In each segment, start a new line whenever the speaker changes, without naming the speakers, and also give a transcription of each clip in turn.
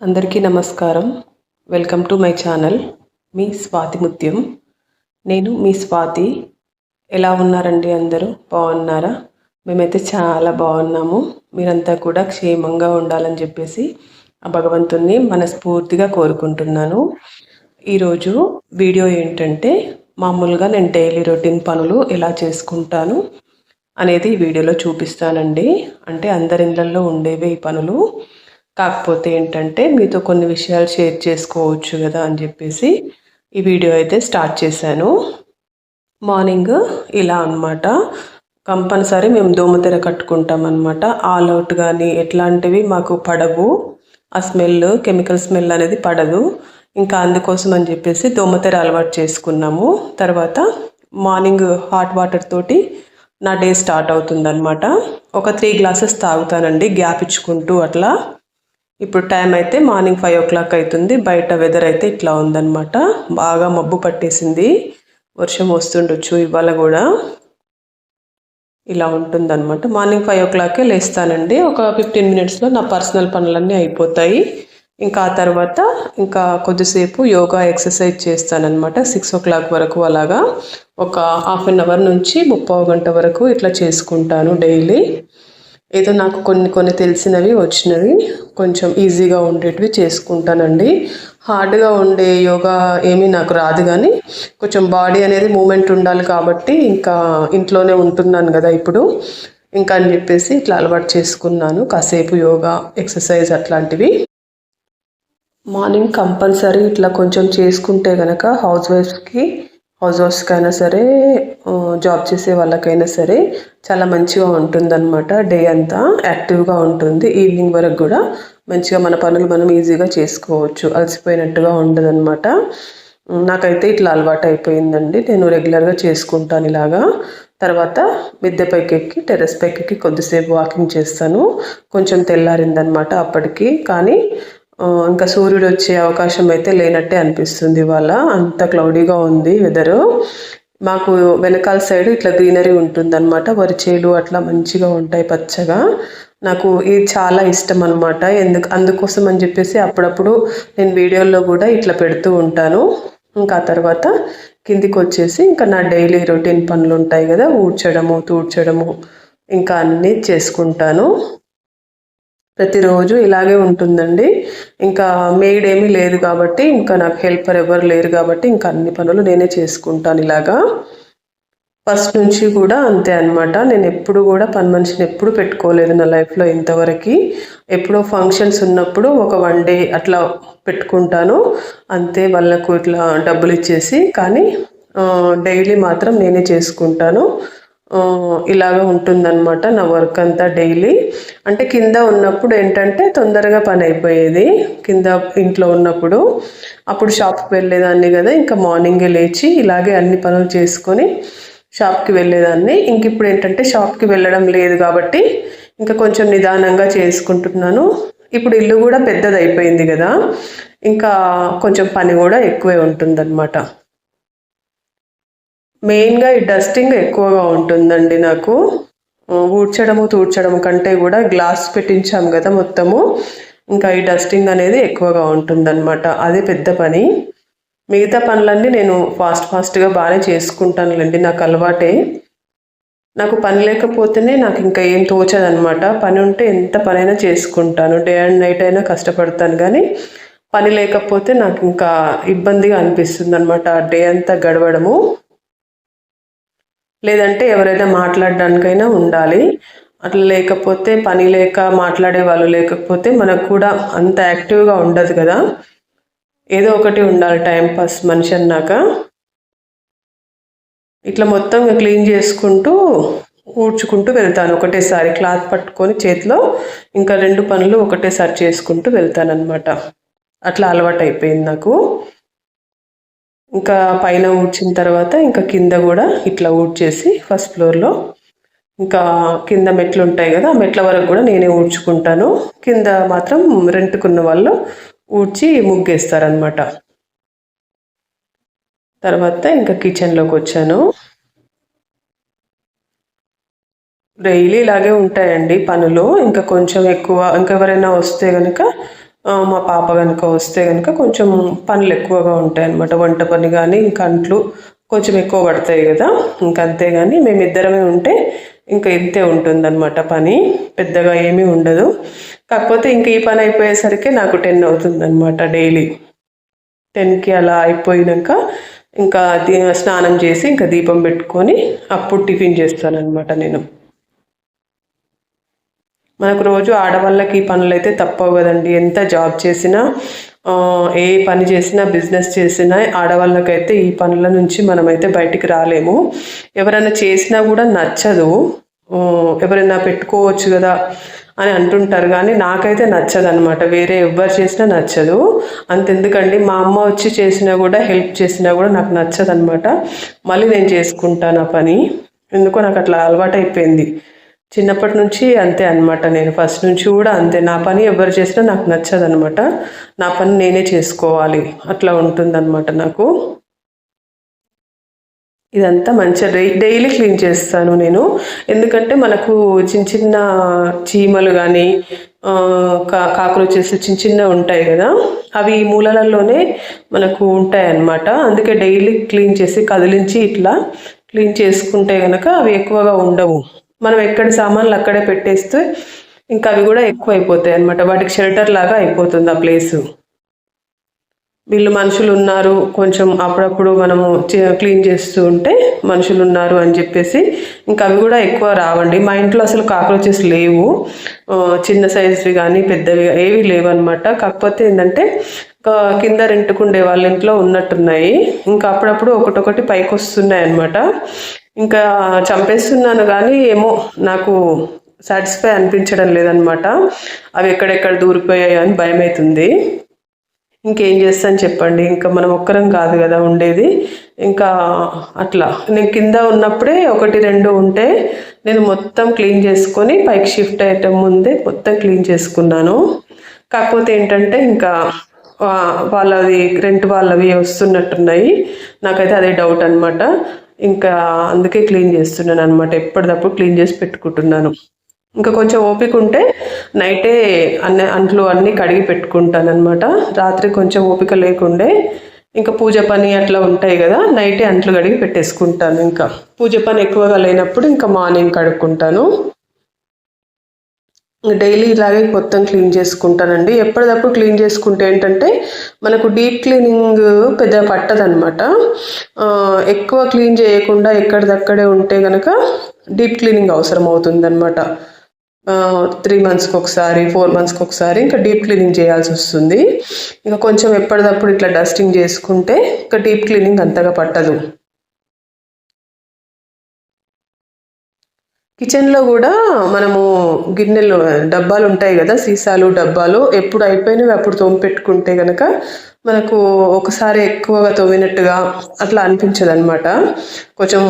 అందరికీ నమస్కారం. Welcome to my channel. మీ స్వాతి ముత్యం. నేను మీ స్వాతి. ఎలా ఉన్నారండి అందరూ? బాగున్నారా? మేమైతే చాలా బాగున్నాము. మీరంతా కూడా క్షేమంగా ఉండాలని చెప్పేసి ఆ భగవంతుణ్ణి మనస్ఫూర్తిగా కోరుకుంటున్నాను. ఈరోజు వీడియో ఏంటంటే, మామూలుగా నేను డైలీ రొటీన్ పనులు ఎలా చేసుకుంటాను అనేది ఈ వీడియోలో చూపిస్తానండి. అంటే అందరి ఇళ్ళల్లో ఉండేవే ఈ పనులు. కాకపోతే ఏంటంటే మీతో కొన్ని విషయాలు షేర్ చేసుకోవచ్చు కదా అని చెప్పేసి ఈ వీడియో అయితే స్టార్ట్ చేశాను. మార్నింగ్ ఇలా అనమాట. కంపల్సరీ మేము దోమతెర కట్టుకుంటాం అనమాట. ఆల్ అవుట్ కానీ ఎట్లాంటివి మాకు పడవు. ఆ స్మెల్, కెమికల్ స్మెల్ అనేది పడదు. ఇంకా అందుకోసం అని చెప్పేసి దోమతెర అలవాటు చేసుకున్నాము. తర్వాత మార్నింగ్ హాట్ వాటర్ తోటి నా డే స్టార్ట్ అవుతుందన్నమాట. ఒక 3 గ్లాసెస్ తాగుతానండి, గ్యాప్ ఇచ్చుకుంటూ అట్లా. ఇప్పుడు టైం అయితే మార్నింగ్ 5 o'clock అవుతుంది. బయట వెదర్ అయితే ఇట్లా ఉందన్నమాట. బాగా మబ్బు పట్టేసింది, వర్షం వస్తుండొచ్చు ఇవాళ కూడా. ఇలా ఉంటుందన్నమాట. Morning 5 o'clock లేస్తానండి. ఒక 15 minutesలో నా పర్సనల్ పనులన్నీ అయిపోతాయి. ఇంకా ఆ తర్వాత ఇంకా కొద్దిసేపు యోగా ఎక్సర్సైజ్ చేస్తానన్నమాట. 6 o'clock వరకు అలాగా ఒక హాఫ్ అన్ అవర్ నుంచి 30 గంట వరకు ఇట్లా చేసుకుంటాను డైలీ. ఏదో నాకు కొన్ని తెలిసినవి వచ్చినవి కొంచెం ఈజీగా ఉండేటివి చేసుకుంటానండి. హార్డ్గా ఉండే యోగా ఏమీ నాకు రాదు, కానీ కొంచెం బాడీ అనేది మూమెంట్ ఉండాలి కాబట్టి ఇంకా ఇంట్లోనే ఉంటున్నాను కదా ఇప్పుడు, ఇంకా అని చెప్పేసి ఇట్లా అలవాటు చేసుకున్నాను కాసేపు యోగా ఎక్సర్సైజ్ అట్లాంటివి. మార్నింగ్ కంపల్సరీ ఇట్లా కొంచెం చేసుకుంటే కనుక హౌస్ వైఫ్స్కైనా సరే, జాబ్ చేసే వాళ్ళకైనా సరే చాలా మంచిగా ఉంటుందన్నమాట. డే అంతా యాక్టివ్గా ఉంటుంది. ఈవినింగ్ వరకు కూడా మంచిగా మన పనులు మనం ఈజీగా చేసుకోవచ్చు, అలసిపోయినట్టుగా ఉండదన్నమాట. నాకైతే ఇట్లా అలవాటు అయిపోయిందండి. నేను రెగ్యులర్గా చేసుకుంటాను ఇలాగా. తర్వాత మిద్దె పైకి ఎక్కి, టెర్రస్ పైకి ఎక్కి కొద్దిసేపు వాకింగ్ చేస్తాను. కొంచెం తెల్లారిందనమాట అప్పటికి. కానీ ఇంకా సూర్యుడు వచ్చే అవకాశం అయితే లేనట్టే అనిపిస్తుంది ఇవాళ. అంత క్లౌడీగా ఉంది వెదరు. మాకు వెనకాల సైడ్ ఇట్లా గ్రీనరీ ఉంటుందన్నమాట. వరిచేలు అట్లా మంచిగా ఉంటాయి పచ్చగా. నాకు ఇది చాలా ఇష్టం అనమాట. అందుకోసం అని చెప్పేసి అప్పుడప్పుడు నేను వీడియోల్లో కూడా ఇట్లా పెడుతూ ఉంటాను. ఇంకా తర్వాత కిందికి వచ్చేసి ఇంకా నా డైలీ రొటీన్ పనులు ఉంటాయి కదా, ఊడ్చడము, తూడ్చడము, ఇంకా అన్నీ చేసుకుంటాను. ప్రతిరోజు ఇలాగే ఉంటుందండి. ఇంకా మెయిడ్ ఏమీ లేదు కాబట్టి, ఇంకా నాకు హెల్పర్ ఎవరు లేరు కాబట్టి ఇంకా అన్ని పనులు నేనే చేసుకుంటాను ఇలాగా. ఫస్ట్ నుంచి కూడా అంతే అనమాట. నేను ఎప్పుడు కూడా పని మనిషిని ఎప్పుడు పెట్టుకోలేదు నా లైఫ్లో ఇంతవరకు. ఎప్పుడో ఫంక్షన్స్ ఉన్నప్పుడు ఒక 1 day అట్లా పెట్టుకుంటాను అంతే, వాళ్ళకు ఇట్లా డబ్బులు ఇచ్చేసి. కానీ డైలీ మాత్రం నేనే చేసుకుంటాను. ఇలాగ ఉంటుందన్నమాట నా వర్క్ అంతా డైలీ. అంటే కింద ఉన్నప్పుడు ఏంటంటే తొందరగా పని అయిపోయేది. కింద ఇంట్లో ఉన్నప్పుడు అప్పుడు షాప్కి వెళ్ళేదాన్ని కదా, ఇంకా మార్నింగే లేచి ఇలాగే అన్ని పనులు చేసుకొని షాప్కి వెళ్ళేదాన్ని. ఇంక ఇప్పుడు ఏంటంటే షాప్కి వెళ్ళడం లేదు కాబట్టి ఇంకా కొంచెం నిదానంగా చేసుకుంటున్నాను. ఇప్పుడు ఇల్లు కూడా పెద్దది అయిపోయింది కదా, ఇంకా కొంచెం పని కూడా ఎక్కువే ఉంటుందన్నమాట. మెయిన్గా ఈ డస్టింగ్ ఎక్కువగా ఉంటుందండి నాకు. ఊడ్చడము తూడ్చడం కంటే కూడా గ్లాస్ పెట్టించాం కదా మొత్తము, ఇంకా ఈ డస్టింగ్ అనేది ఎక్కువగా ఉంటుందన్నమాట. అదే పెద్ద పని. మిగతా పనులన్నీ నేను ఫాస్ట్గా బాగానే చేసుకుంటానులేండి, నాకు అలవాటే. నాకు పని లేకపోతేనే నాకు ఇంకా ఏం తోచదనమాట. పని ఉంటే ఎంత పనైనా చేసుకుంటాను, డే అండ్ నైట్ అయినా కష్టపడతాను. కానీ పని లేకపోతే నాకు ఇంకా ఇబ్బందిగా అనిపిస్తుంది అనమాట డే అంతా గడవడము. లేదంటే ఎవరైనా మాట్లాడడానికైనా ఉండాలి. అట్లా లేకపోతే, పని లేక మాట్లాడే వాళ్ళు లేకపోతే మనకు కూడా అంత యాక్టివ్గా ఉండదు కదా. ఏదో ఒకటి ఉండాలి టైంపాస్ మనిషి అన్నాక. ఇట్లా మొత్తం క్లీన్ చేసుకుంటూ ఊడ్చుకుంటూ వెళ్తాను ఒకటేసారి. క్లాత్ పట్టుకొని చేతిలో ఇంకా 2 పనులు ఒకటేసారి చేసుకుంటూ వెళ్తానన్నమాట. అట్లా అలవాటు అయిపోయింది నాకు. ఇంకా పైన ఊడ్చిన తర్వాత ఇంకా కింద కూడా ఇట్లా ఊడ్చేసి ఫస్ట్ ఫ్లోర్లో ఇంకా కింద మెట్లు ఉంటాయి కదా, ఆ మెట్ల వరకు కూడా నేనే ఊడ్చుకుంటాను. కింద మాత్రం రెంట్కున్న వాళ్ళు ఊడ్చి ముగ్గేస్తారనమాట. తర్వాత ఇంకా కిచెన్లోకి వచ్చాను. డైలీ ఇలాగే ఉంటాయండి పనులు. ఇంకా కొంచెం ఎక్కువ, ఇంకెవరైనా వస్తే కనుక మా పాప కనుక వస్తే కనుక కొంచెం పనులు ఎక్కువగా ఉంటాయి అన్నమాట. వంట పని కానీ ఇంకా అంట్లు కొంచెం ఎక్కువ పడతాయి కదా, ఇంక అంతేగాని మేమిద్దరమే ఉంటే ఇంకా ఇంతే ఉంటుందన్నమాట. పని పెద్దగా ఏమీ ఉండదు. కాకపోతే ఇంక ఈ పని అయిపోయేసరికి నాకు 10 అవుతుందన్నమాట. డైలీ 10కి అలా అయిపోయినాక ఇంకా స్నానం చేసి ఇంకా దీపం పెట్టుకొని అప్పుడు టిఫిన్ చేస్తానన్నమాట నేను. మనకు రోజు ఆడవాళ్ళకి ఈ పనులు అయితే తప్పవు కదండి. ఎంత జాబ్ చేసినా ఏ పని చేసినా బిజినెస్ చేసినా ఆడవాళ్ళకైతే ఈ పనుల నుంచి మనమైతే బయటికి రాలేము. ఎవరైనా చేసినా కూడా నచ్చదు. ఎవరైనా పెట్టుకోవచ్చు కదా అని అంటుంటారు, కానీ నాకైతే నచ్చదు అనమాట. వేరే ఎవ్వరు చేసినా నచ్చదు. అంతెందుకండి, మా అమ్మ వచ్చి చేసినా కూడా హెల్ప్ చేసినా కూడా నాకు నచ్చదు అనమాట. మళ్ళీ నేను చేసుకుంటాను ఆ పని. ఎందుకో నాకు అట్లా అలవాటు అయిపోయింది. చిన్నప్పటి నుంచి అంతే అనమాట. నేను ఫస్ట్ నుంచి కూడా అంతే. నా పని ఎవరు చేసినా నాకు నచ్చదనమాట. నా పని నేనే చేసుకోవాలి అట్లా ఉంటుందన్నమాట నాకు. ఇదంతా మంచిగా డైలీ క్లీన్ చేస్తాను నేను. ఎందుకంటే మనకు చిన్న చిన్న చీమలు కానీ కాక్రోచెస్ చిన్న చిన్నవి ఉంటాయి కదా, అవి మూలలలోనే మనకు ఉంటాయి అన్నమాట. అందుకే డైలీ క్లీన్ చేసి కదిలించి ఇట్లా క్లీన్ చేసుకుంటే కనుక అవి ఎక్కువగా ఉండవు. మనం ఎక్కడి సామాన్లు అక్కడే పెట్టేస్తే ఇంకా అవి కూడా ఎక్కువ అయిపోతాయి అన్నమాట. వాటికి షెల్టర్ లాగా అయిపోతుంది ఆ ప్లేసు. వీళ్ళు మనుషులు ఉన్నారు, కొంచెం అప్పుడప్పుడు మనము క్లీన్ చేస్తూ ఉంటే మనుషులు ఉన్నారు అని చెప్పేసి ఇంకా అవి కూడా ఎక్కువ రావండి. మా ఇంట్లో అసలు కాక్రోచెస్ లేవు, చిన్న సైజువి కానీ పెద్దవి ఏవి లేవు అనమాట. కాకపోతే ఏంటంటే కింద రెంట్కుండే వాళ్ళ ఇంట్లో ఉన్నట్టున్నాయి. ఇంకా అప్పుడప్పుడు ఒకటొకటి పైకి వస్తున్నాయి అనమాట. ఇంకా చంపేస్తున్నాను కానీ ఏమో నాకు సాటిస్ఫై అనిపించడం లేదనమాట. అవి ఎక్కడెక్కడ దూరిపోయాయో అని భయం అవుతుంది. ఇంకేం చేస్తాను చెప్పండి, ఇంకా మనం ఒక్కరం కాదు కదా ఉండేది. ఇంకా అట్లా నేను కింద ఉన్నప్పుడే 1-2 ఉంటే నేను మొత్తం క్లీన్ చేసుకొని పైకి షిఫ్ట్ అయ్యటం ముందే మొత్తం క్లీన్ చేసుకున్నాను. కాకపోతే ఏంటంటే ఇంకా వాళ్ళది రెంట్ వాళ్ళవి వస్తున్నట్టున్నాయి. నాకైతే అదే డౌట్ అనమాట. ఇంకా అందుకే క్లీన్ చేస్తున్నాను అనమాట. ఎప్పటికప్పుడు క్లీన్ చేసి పెట్టుకుంటున్నాను. ఇంకా కొంచెం ఓపిక ఉంటే నైటే అంట్లు అన్నీ కడిగి పెట్టుకుంటాను అనమాట. రాత్రి కొంచెం ఓపిక లేకుండే ఇంకా పూజ పని అట్లా ఉంటాయి కదా, నైటే అంట్లు కడిగి పెట్టేసుకుంటాను. ఇంకా పూజ పని ఎక్కువగా లేనప్పుడు ఇంకా మార్నింగ్ కడుక్కుంటాను. డైలీ ఇలాగే మొత్తం క్లీన్ చేసుకుంటానండి. ఎప్పటికప్పుడు క్లీన్ చేసుకుంటే ఏంటంటే మనకు డీప్ క్లీనింగ్ పెద్దగా పట్టదనమాట. ఎక్కువ క్లీన్ చేయకుండా ఎక్కడిదక్కడే ఉంటే కనుక డీప్ క్లీనింగ్ అవసరం అవుతుందన్నమాట. 3 మంత్స్కి ఒకసారి 4 మంత్స్కి ఒకసారి ఇంకా డీప్ క్లీనింగ్ చేయాల్సి వస్తుంది. ఇంకా కొంచెం ఎప్పటికప్పుడు ఇట్లా డస్టింగ్ చేసుకుంటే ఇంకా డీప్ క్లీనింగ్ అంతగా పట్టదు. కిచెన్లో కూడా మనము గిన్నెలు డబ్బాలు ఉంటాయి కదా, సీసాలు డబ్బాలు ఎప్పుడు అయిపోయినవి అప్పుడు తోమి పెట్టుకుంటే కనుక మనకు ఒకసారి ఎక్కువగా తోమినట్టుగా అట్లా అనిపించదు అనమాట. కొంచెం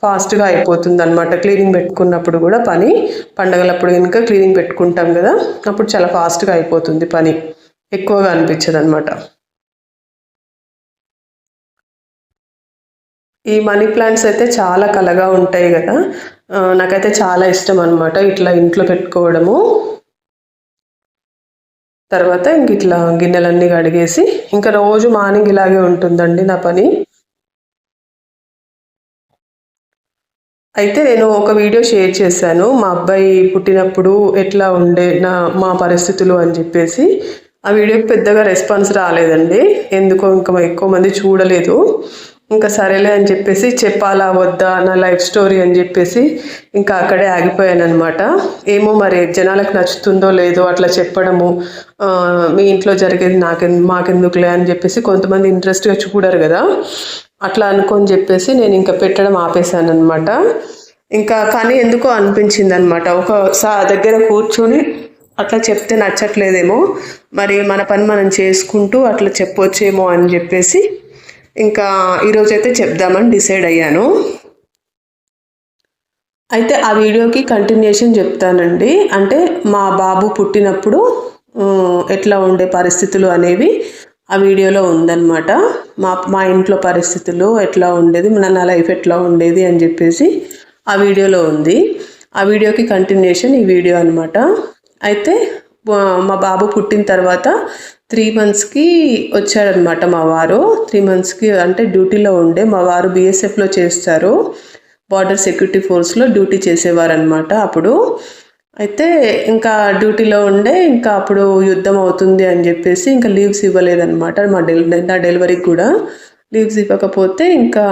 ఫాస్ట్గా అయిపోతుంది అనమాట. క్లీనింగ్ పెట్టుకున్నప్పుడు కూడా పని పండగలప్పుడు కనుక క్లీనింగ్ పెట్టుకుంటాం కదా, అప్పుడు చాలా ఫాస్ట్గా అయిపోతుంది పని, ఎక్కువగా అనిపించదు అనమాట. ఈ మనీ ప్లాంట్స్ అయితే చాలా కలగా ఉంటాయి కదా, నాకైతే చాలా ఇష్టం అనమాట ఇట్లా ఇంట్లో పెట్టుకోవడము. తర్వాత ఇంక ఇట్లా గిన్నెలన్నీ కడిగేసి ఇంకా రోజు మార్నింగ్ ఇలాగే ఉంటుందండి నా పని. అయితే నేను ఒక వీడియో షేర్ చేశాను, మా అబ్బాయి పుట్టినప్పుడు ఎట్లా ఉండే మా పరిస్థితులు అని చెప్పేసి. ఆ వీడియోకి పెద్దగా రెస్పాన్స్ రాలేదండి, ఎందుకో ఇంకా ఎక్కువ మంది చూడలేదు. ఇంకా సరేలే అని చెప్పేసి చెప్పాలా వద్దా నా లైఫ్ స్టోరీ అని చెప్పేసి ఇంకా అక్కడే ఆగిపోయాను అనమాట. ఏమో మరి జనాలకు నచ్చుతుందో లేదో అట్లా చెప్పడము, మీ ఇంట్లో జరిగేది మాకెందుకులే అని చెప్పేసి కొంతమంది ఇంట్రెస్ట్గా చూడరు కదా, అట్లా అనుకొని చెప్పేసి నేను ఇంకా పెట్టడం ఆపేశాను అనమాట. ఇంకా కానీ ఎందుకో అనిపించింది అనమాట, ఒక దగ్గర కూర్చొని అట్లా చెప్తే నచ్చట్లేదేమో, మరి మన పని మనం చేసుకుంటూ అట్లా చెప్పొచ్చేమో అని చెప్పేసి ఇంకా ఈరోజైతే చెప్దామని డిసైడ్ అయ్యాను. అయితే ఆ వీడియోకి కంటిన్యూషన్ చెప్తానండి. అంటే మా బాబు పుట్టినప్పుడు ఎట్లా ఉండే పరిస్థితులు అనేవి ఆ వీడియోలో ఉందన్నమాట. మా ఇంట్లో పరిస్థితులు ఎట్లా ఉండేది, నా లైఫ్ ఎట్లా ఉండేది అని చెప్పేసి ఆ వీడియోలో ఉంది. ఆ వీడియోకి కంటిన్యూషన్ ఈ వీడియో అనమాట. అయితే మా బాబు పుట్టిన తర్వాత 3 మంత్స్కి వచ్చాడనమాట మా వారు. 3 మంత్స్కి అంటే డ్యూటీలో ఉండే మా వారు బీఎస్ఎఫ్లో చేస్తారు, బార్డర్ సెక్యూరిటీ ఫోర్స్లో డ్యూటీ చేసేవారనమాట అప్పుడు. అయితే ఇంకా డ్యూటీలో ఉండే ఇంకా అప్పుడు యుద్ధం అవుతుంది అని చెప్పేసి ఇంకా లీవ్స్ ఇవ్వలేదన్నమాట. నా డెలివరీకి కూడా లీవ్స్ ఇవ్వకపోతే ఇంకా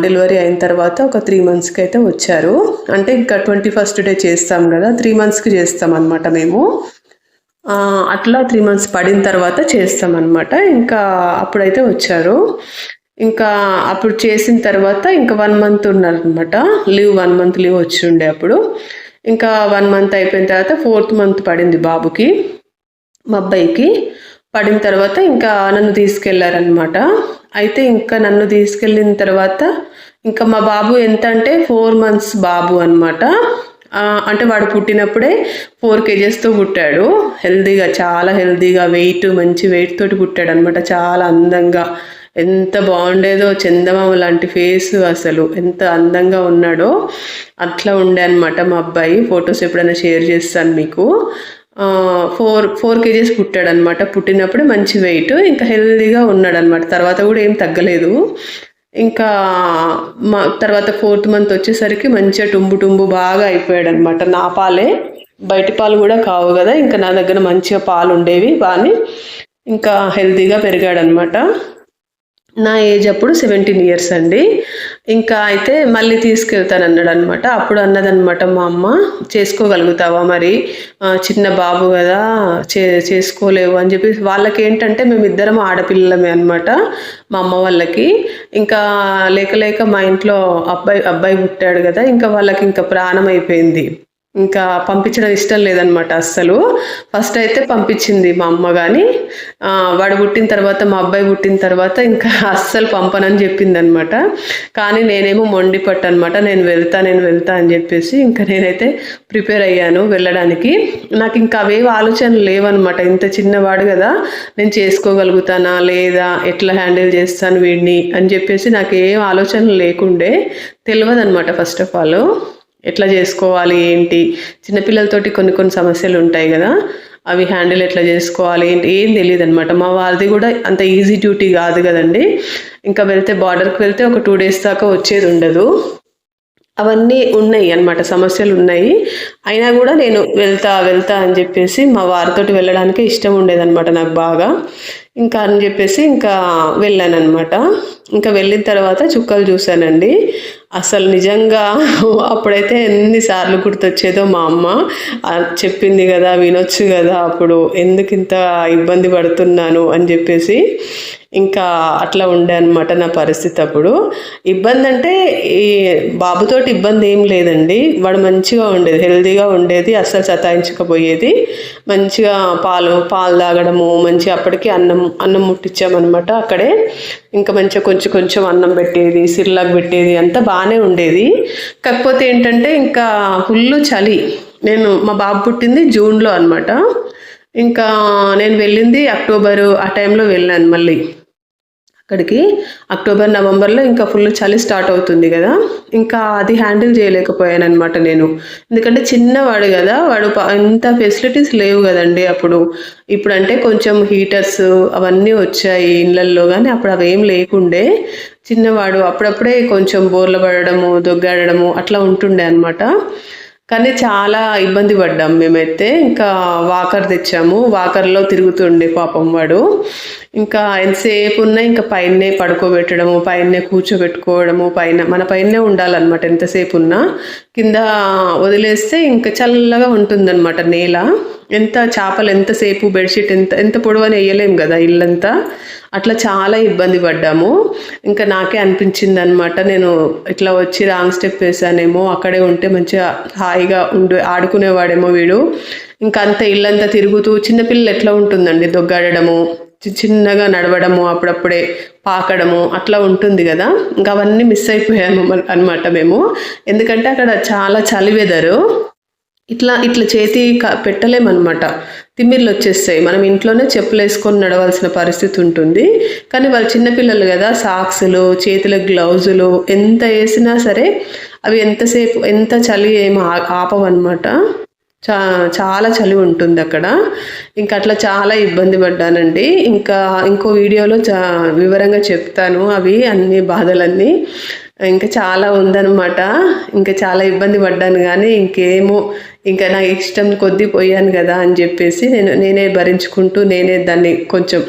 డెలివరీ అయిన తర్వాత ఒక 3 మంత్స్కి అయితే వచ్చారు. అంటే ఇంకా 21st డే చేస్తాం కదా, 3 మంత్స్కి చేస్తాం అనమాట మేము. అట్లా 3 మంత్స్ పడిన తర్వాత చేస్తామన్నమాట. ఇంకా అప్పుడైతే వచ్చారు. ఇంకా అప్పుడు చేసిన తర్వాత ఇంకా 1 మంత్ ఉన్నారనమాట లీవ్. 1 మంత్ లీవ్ వచ్చి ఉండే అప్పుడు. ఇంకా 1 మంత్ అయిపోయిన తర్వాత 4th మంత్ పడింది బాబుకి, మా అబ్బాయికి. పడిన తర్వాత ఇంకా నన్ను తీసుకెళ్లారనమాట. అయితే ఇంకా నన్ను తీసుకెళ్ళిన తర్వాత ఇంకా మా బాబు ఎంత అంటే 4 మంత్స్ బాబు అనమాట. అంటే వాడు పుట్టినప్పుడే 4 kgsతో పుట్టాడు. హెల్దీగా, చాలా హెల్దీగా, మంచి వెయిట్ తోటి పుట్టాడు అనమాట. చాలా అందంగా, ఎంత బాగుండేదో, చందమామ లాంటి ఫేస్, అసలు ఎంత అందంగా ఉన్నాడో అట్లా ఉండే అనమాట మా అబ్బాయి. ఫొటోస్ ఎప్పుడైనా షేర్ చేస్తాను మీకు. 4 kgs పుట్టాడనమాట. పుట్టినప్పుడు మంచి వెయిట్, ఇంకా హెల్దీగా ఉన్నాడనమాట. తర్వాత కూడా ఏం తగ్గలేదు. ఇంకా మా తర్వాత 4th మంత్ వచ్చేసరికి మంచిగా టుంబు బాగా అయిపోయాడనమాట. నా పాలే, బయట పాలు కూడా కావు కదా, ఇంకా నా దగ్గర మంచిగా పాలు ఉండేవి బాగా. ఇంకా హెల్తీగా పెరిగాడనమాట. నా ఏజ్ అప్పుడు 17 ఇయర్స్ అండి. ఇంకా అయితే మళ్ళీ తీసుకెళ్తానన్నాడు అనమాట. అప్పుడు అన్నదనమాట మా అమ్మ, చేసుకోగలుగుతావా మరి, చిన్న బాబు కదా, చేసుకోలేవు అని చెప్పి. వాళ్ళకి ఏంటంటే మేమిద్దరం ఆడపిల్లలమే అనమాట మా అమ్మ వాళ్ళకి. ఇంకా లేక మా ఇంట్లో అబ్బాయి పుట్టాడు కదా, ఇంకా వాళ్ళకి ఇంకా ప్రాణం అయిపోయింది. ఇంకా పంపించడం ఇష్టం లేదనమాట అస్సలు. ఫస్ట్ అయితే పంపించింది మా అమ్మ, కానీ వాడు పుట్టిన తర్వాత, మా అబ్బాయి పుట్టిన తర్వాత ఇంకా అస్సలు పంపనని చెప్పిందనమాట. కానీ నేనేమో మొండి పట్టు అనమాట. నేను వెళ్తా అని చెప్పేసి ఇంకా నేనైతే ప్రిపేర్ అయ్యాను వెళ్ళడానికి. నాకు ఇంకా అవేవి ఆలోచనలు లేవన్నమాట. ఇంత చిన్నవాడు కదా, నేను చేసుకోగలుగుతానా లేదా, ఎట్లా హ్యాండిల్ చేస్తాను వీడిని అని చెప్పేసి నాకు ఏం ఆలోచనలు లేకుండే. తెలియదు అనమాట ఫస్ట్ ఆఫ్ ఆల్ ఎట్లా చేసుకోవాలి ఏంటి. చిన్నపిల్లలతోటి కొన్ని సమస్యలు ఉంటాయి కదా, అవి హ్యాండిల్ ఎట్లా చేసుకోవాలి ఏంటి ఏం తెలియదు అనమాట. మా వారిది కూడా అంత ఈజీ డ్యూటీ కాదు కదండి. ఇంకా బార్డర్కి వెళ్తే ఒక 2 days దాకా వచ్చేది ఉండదు. అవన్నీ ఉన్నాయి అన్నమాట, సమస్యలు ఉన్నాయి. అయినా కూడా నేను వెళ్తా అని చెప్పేసి మా వారితోటి వెళ్ళడానికి ఇష్టం ఉండేదన్నమాట నాకు బాగా. ఇంకా అని చెప్పేసి ఇంకా వెళ్ళానమాట. ఇంకా వెళ్ళిన తర్వాత చుక్కలు చూశానండి. అసలు నిజంగా అప్పుడైతే ఎన్నిసార్లు గుర్తొచ్చేదో మా అమ్మ. చెప్పింది కదా, వినొచ్చు కదా, అప్పుడు ఎందుకు ఇంత ఇబ్బంది పడుతున్నాను అని చెప్పేసి. ఇంకా అట్లా ఉండే అనమాట నా పరిస్థితి అప్పుడు. ఇబ్బంది అంటే ఈ బాబుతోటి ఇబ్బంది ఏం లేదండి. వాడు మంచిగా ఉండేది, హెల్తీగా ఉండేది, అస్సలు సతాయించకపోయేది. మంచిగా పాలు తాగడము, మంచిగా అప్పటికి అన్నం ముట్టించామన్నమాట అక్కడే. ఇంకా మంచిగా కొంచెం అన్నం పెట్టేది, సిర్లాక్ పెట్టేది, అంతా బాగానే ఉండేది. కాకపోతే ఏంటంటే ఇంకా ఫుల్ చలి. మా బాబు పుట్టింది జూన్లో అనమాట. ఇంకా నేను వెళ్ళింది అక్టోబరు ఆ టైంలో వెళ్ళాను మళ్ళీ అక్కడికి. అక్టోబర్ నవంబర్లో ఇంకా ఫుల్ చలి స్టార్ట్ అవుతుంది కదా, ఇంకా అది హ్యాండిల్ చేయలేకపోయాను అనమాట నేను. ఎందుకంటే చిన్నవాడు కదా, వాడు ఇంత ఫెసిలిటీస్ లేవు కదండి అప్పుడు. ఇప్పుడంటే కొంచెం హీటర్స్ అవన్నీ వచ్చాయి ఇళ్ళల్లో, కానీ అప్పుడు అవేం లేకుండే. చిన్నవాడు అప్పుడప్పుడే కొంచెం బోర్ల పడడము, దొగ్గాడము అట్లా ఉంటుండే అనమాట. కానీ చాలా ఇబ్బంది పడ్డాం మేమైతే. ఇంకా వాకర్ తెచ్చాము, వాకర్లో తిరుగుతుండే పాపం వాడు. ఇంకా ఎంతసేపు ఉన్నా ఇంకా పైనే పడుకోబెట్టడము, పైనే కూర్చోబెట్టుకోవడము, మన పైనే ఉండాలన్నమాట ఎంతసేపు ఉన్నా. కింద వదిలేస్తే ఇంకా చల్లగా ఉంటుందన్నమాట నేల. చేపలు ఎంతసేపు బెడ్షీట్ ఎంత పొడవని వేయలేము కదా ఇల్లంతా. అట్లా చాలా ఇబ్బంది పడ్డాము. ఇంకా నాకే అనిపించింది అనమాట, నేను ఇట్లా వచ్చి రాంగ్ స్టెప్ వేసానేమో, అక్కడే ఉంటే మంచిగా హాయిగా ఆడుకునేవాడేమో వీడు. ఇంకా అంత ఇల్లంతా తిరుగుతూ, చిన్నపిల్లలు ఎట్లా ఉంటుందండి, దొగ్గాడము, చిన్నగా నడవడము, అప్పుడప్పుడే పాకడము అట్లా ఉంటుంది కదా. ఇంకా అవన్నీ మిస్ అయిపోయాము అనమాట మేము. ఎందుకంటే అక్కడ చాలా చలి వెదరు. ఇట్లా చేతి పెట్టలేమన్నమాట, తిమ్మిర్లు వచ్చేస్తాయి. మనం ఇంట్లోనే చెప్పులు వేసుకొని నడవాల్సిన పరిస్థితి ఉంటుంది. కానీ వాళ్ళు చిన్నపిల్లలు కదా, సాక్స్లు, చేతులకు గ్లౌజులు ఎంత వేసినా సరే అవి ఎంత చలి ఏమో ఆపవన్నమాట. చాలా చలి ఉంటుంది అక్కడ. ఇంకా అట్లా చాలా ఇబ్బంది పడ్డానండి. ఇంకా ఇంకో వీడియోలో వివరంగా చెప్తాను అవి అన్ని బాధలన్నీ. ఇంకా చాలా ఉందన్నమాట. ఇంకా చాలా ఇబ్బంది పడ్డాను కానీ ఇంకేమో ఇంకా నా ఇష్టం కొద్దీ పోయాను కదా అని చెప్పేసి నేనే భరించుకుంటూ నేనే దాన్ని కొంచెం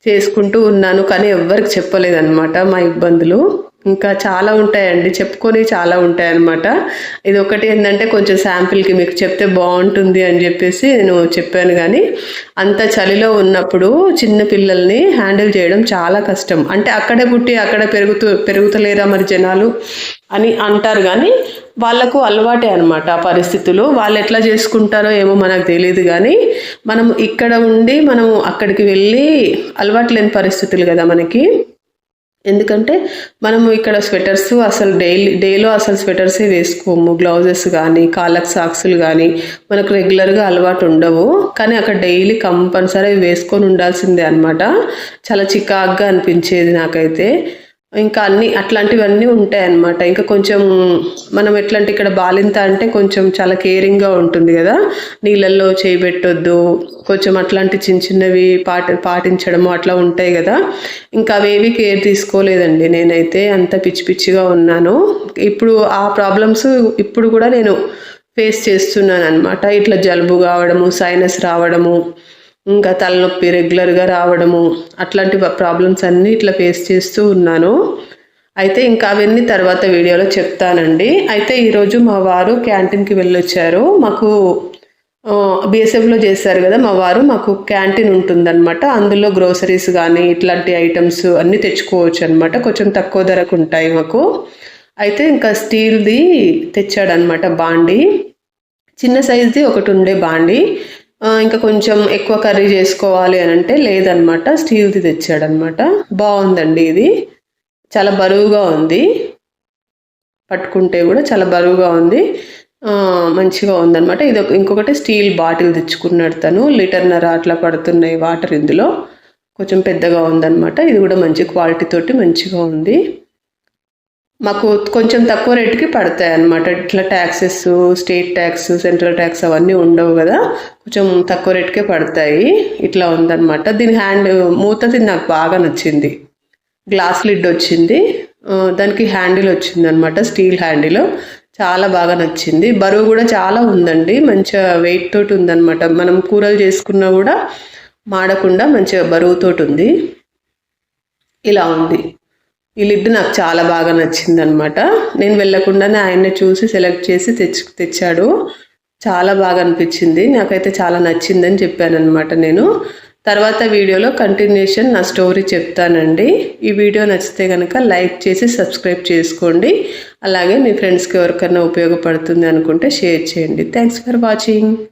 చేసుకుంటూ ఉన్నాను. కానీ ఎవ్వరికి చెప్పలేదన్నమాట మా ఇబ్బందులు. ఇంకా చాలా ఉంటాయండి, చెప్పుకొని చాలా ఉంటాయన్నమాట. ఇది ఒకటి ఏంటంటే కొంచెం శాంపిల్కి మీకు చెప్తే బాగుంటుంది అని చెప్పేసి నేను చెప్పాను. కానీ అంత చలిలో ఉన్నప్పుడు చిన్న పిల్లల్ని హ్యాండిల్ చేయడం చాలా కష్టం. అంటే అక్కడే పుట్టి అక్కడ పెరుగుతలేరా మరి జనాలు అని అంటారు, కానీ వాళ్ళకు అలవాటే అనమాట ఆ పరిస్థితులు. వాళ్ళు ఎట్లా చేసుకుంటారో ఏమో మనకు తెలియదు, కానీ మనం ఇక్కడ ఉండి మనం అక్కడికి వెళ్ళి అలవాటు లేని పరిస్థితులు కదా మనకి. ఎందుకంటే మనము ఇక్కడ స్వెటర్స్ అసలు డేలో అసలు స్వెటర్సే వేసుకోము. గ్లౌజెస్ కానీ కాళ్ళకు సాక్సులు కానీ మనకు రెగ్యులర్గా అలవాటు ఉండవు. కానీ అక్కడ డైలీ కంపల్సరీ వేసుకొని ఉండాల్సిందే అనమాట. చాలా చికాగ్గా అనిపించేది నాకైతే. ఇంకా అట్లాంటివన్నీ ఉంటాయన్నమాట. ఇంకా కొంచెం మనం ఎట్లంటే ఇక్కడ బాలింత అంటే కొంచెం చాలా కేరింగ్గా ఉంటుంది కదా, నీళ్ళల్లో చేయబెట్టొద్దు, కొంచెం అట్లాంటి చిన్న చిన్నవి పాటించడము అట్లా ఉంటాయి కదా. ఇంకా అవేవి కేర్ తీసుకోలేదండి నేనైతే. అంత పిచ్చి పిచ్చిగా ఉన్నాను. ఇప్పుడు ఆ ప్రాబ్లమ్స్ ఇప్పుడు కూడా నేను ఫేస్ చేస్తున్నాను అనమాట. ఇట్లా జలుబు కావడము, సైనస్ రావడము, ఇంకా తలనొప్పి రెగ్యులర్గా రావడము, అట్లాంటి ప్రాబ్లమ్స్ అన్నీ ఇట్లా ఫేస్ చేస్తూ ఉన్నాను. అయితే ఇంకా అవన్నీ తర్వాత వీడియోలో చెప్తానండి. అయితే ఈరోజు మా వారు క్యాంటీన్కి వెళ్ళొచ్చారు. మాకు బీఎస్ఎఫ్లో చేస్తారు కదా మా వారు, మాకు క్యాంటీన్ ఉంటుందన్నమాట. అందులో గ్రోసరీస్ కానీ ఇట్లాంటి ఐటమ్స్ అన్నీ తెచ్చుకోవచ్చు అనమాట. కొంచెం తక్కువ ధరకు ఉంటాయి మాకు. అయితే ఇంకా స్టీల్ది తెచ్చాడనమాట బాండి. చిన్న సైజ్ది ఒకటి ఉండే బాండి. ఇంకా కొంచెం ఎక్కువ కర్రీ చేసుకోవాలి అని అంటే లేదనమాట, స్టీల్ది తెచ్చాడనమాట. బాగుందండి, ఇది చాలా బరువుగా ఉంది, పట్టుకుంటే కూడా చాలా బరువుగా ఉంది, మంచిగా ఉందన్నమాట. ఇది ఇంకొకటి స్టీల్ బాటిల్ తెచ్చుకున్నాడు తను. 1.5 లీటర్ అట్లా పడుతున్నాయి వాటర్ ఇందులో. కొంచెం పెద్దగా ఉందన్నమాట. ఇది కూడా మంచి క్వాలిటీ తోటి మంచిగా ఉంది. మాకు కొంచెం తక్కువ రేటుకి పడతాయి అన్నమాట. ఇట్లా taxes, state tax, central tax అవన్నీ ఉండవు కదా, కొంచెం తక్కువ రేటుకే పడతాయి. ఇట్లా ఉందన్నమాట. దీని మూతది నాకు బాగా నచ్చింది. గ్లాస్ లిడ్ వచ్చింది, దానికి హ్యాండిల్ వచ్చిందనమాట, స్టీల్ హ్యాండిల్. చాలా బాగా నచ్చింది. బరువు కూడా చాలా ఉందండి, మంచిగా వెయిట్ తోటి ఉందన్నమాట. మనం కూరలు చేసుకున్నా కూడా మాడకుండా మంచిగా బరువుతోటి ఉంది. ఇలా ఉంది. ఈ లిడ్ నాకు చాలా బాగా నచ్చిందనమాట. నేను వెళ్ళకుండానే ఆయన్ని చూసి సెలెక్ట్ చేసి తెచ్చాడు. చాలా బాగా అనిపించింది నాకైతే, చాలా నచ్చిందని చెప్పానమాట నేను. తర్వాత వీడియోలో కంటిన్యూషన్ నా స్టోరీ చెప్తానండి. ఈ వీడియో నచ్చితే కనుక లైక్ చేసి సబ్స్క్రైబ్ చేసుకోండి. అలాగే మీ ఫ్రెండ్స్కి ఎవరికైనా ఉపయోగపడుతుంది అనుకుంటే షేర్ చేయండి. Thanks for watching.